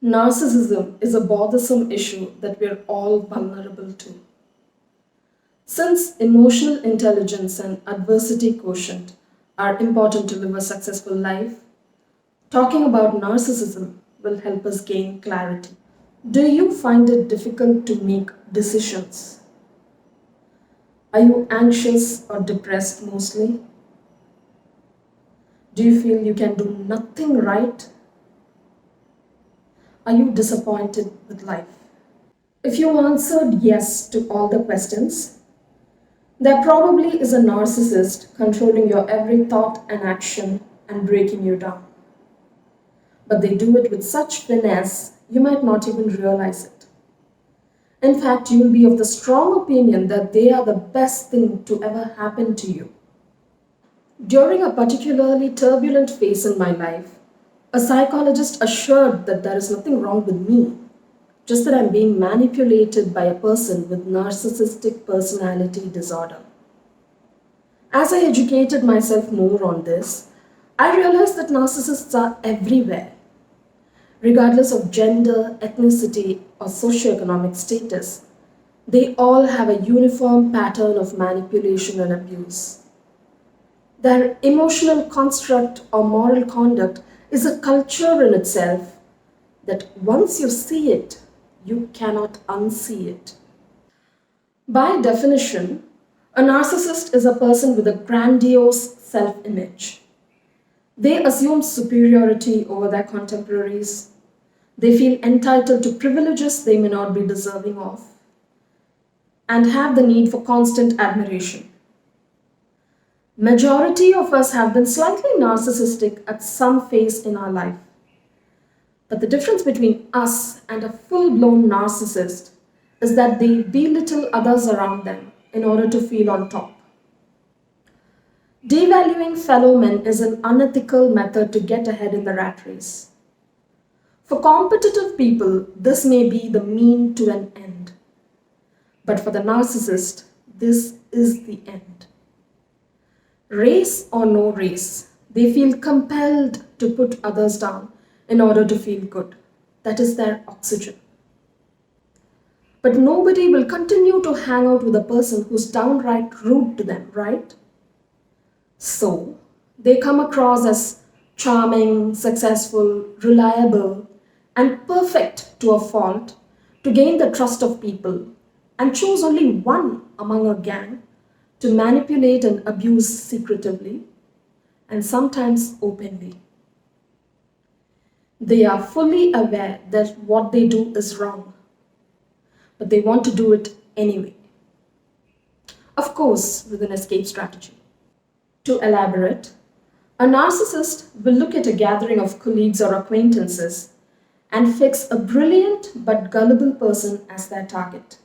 Narcissism is a bothersome issue that we're all vulnerable to. Since emotional intelligence and adversity quotient are important to live a successful life, talking about narcissism will help us gain clarity. Do you find it difficult to make decisions? Are you anxious or depressed mostly? Do you feel you can do nothing right? Are you disappointed with life? If you answered yes to all the questions, there probably is a narcissist controlling your every thought and action and breaking you down. But they do it with such finesse, you might not even realize it. In fact, you will be of the strong opinion that they are the best thing to ever happen to you. During a particularly turbulent phase in my life, a psychologist assured that there is nothing wrong with me, just that I'm being manipulated by a person with narcissistic personality disorder. As I educated myself more on this, I realized that narcissists are everywhere. Regardless of gender, ethnicity, or socioeconomic status, they all have a uniform pattern of manipulation and abuse. Their emotional construct or moral conduct is a culture in itself that once you see it, you cannot unsee it. By definition, a narcissist is a person with a grandiose self-image. They assume superiority over their contemporaries. They feel entitled to privileges they may not be deserving of, and have the need for constant admiration. Majority of us have been slightly narcissistic at some phase in our life. But the difference between us and a full-blown narcissist is that they belittle others around them in order to feel on top. Devaluing fellow men is an unethical method to get ahead in the rat race. For competitive people, this may be the mean to an end. But for the narcissist, this is the end. Race or no race, they feel compelled to put others down in order to feel good. That is their oxygen. But nobody will continue to hang out with a person who's downright rude to them, right? So, they come across as charming, successful, reliable, and perfect to a fault to gain the trust of people and choose only one among a gang to manipulate and abuse secretively and sometimes openly. They are fully aware that what they do is wrong, but they want to do it anyway. Of course, with an escape strategy. To elaborate, a narcissist will look at a gathering of colleagues or acquaintances and fix a brilliant but gullible person as their target.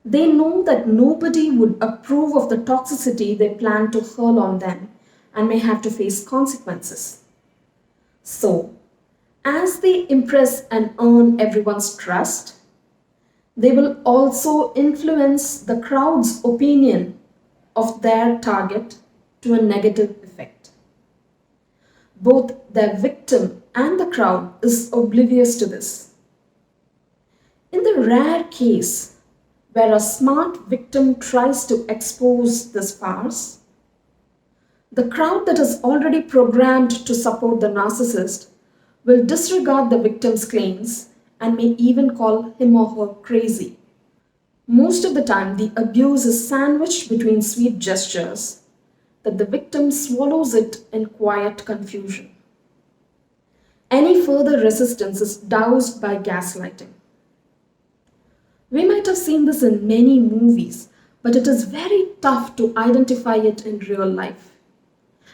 They know that nobody would approve of the toxicity they plan to hurl on them and may have to face consequences. So, as they impress and earn everyone's trust, they will also influence the crowd's opinion of their target to a negative effect. Both their victim and the crowd is oblivious to this. In the rare case where a smart victim tries to expose this farce, the crowd that is already programmed to support the narcissist will disregard the victim's claims and may even call him or her crazy. Most of the time, the abuse is sandwiched between sweet gestures that the victim swallows it in quiet confusion. Any further resistance is doused by gaslighting. We might have seen this in many movies, but it is very tough to identify it in real life.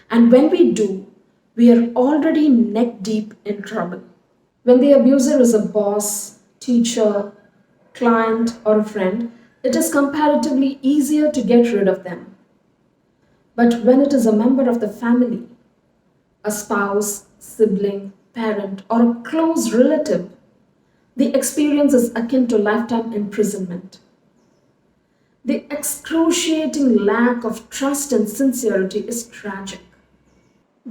And when we do, we are already neck deep in trouble. When the abuser is a boss, teacher, client, or a friend, it is comparatively easier to get rid of them. But when it is a member of the family, a spouse, sibling, parent, or a close relative, the experience is akin to lifetime imprisonment. The excruciating lack of trust and sincerity is tragic.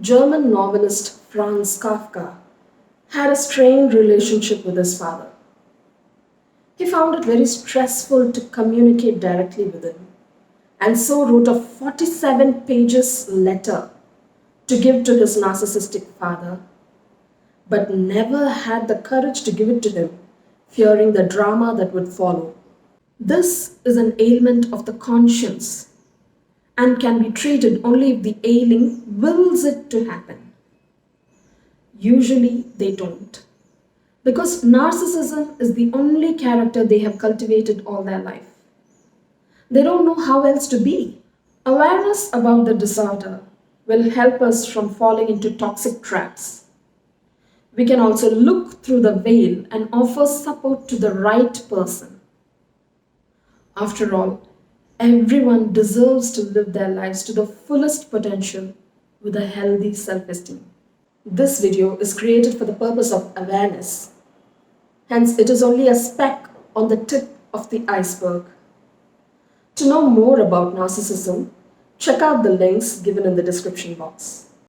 German novelist Franz Kafka had a strained relationship with his father. He found it very stressful to communicate directly with him, and so wrote a 47 pages letter to give to his narcissistic father, but never had the courage to give it to him, fearing the drama that would follow. This is an ailment of the conscience and can be treated only if the ailing wills it to happen. Usually they don't, because narcissism is the only character they have cultivated all their life. They don't know how else to be. Awareness about the disorder will help us from falling into toxic traps. We can also look through the veil and offer support to the right person. After all, everyone deserves to live their lives to the fullest potential with a healthy self-esteem. This video is created for the purpose of awareness. Hence, it is only a speck on the tip of the iceberg. To know more about narcissism, check out the links given in the description box.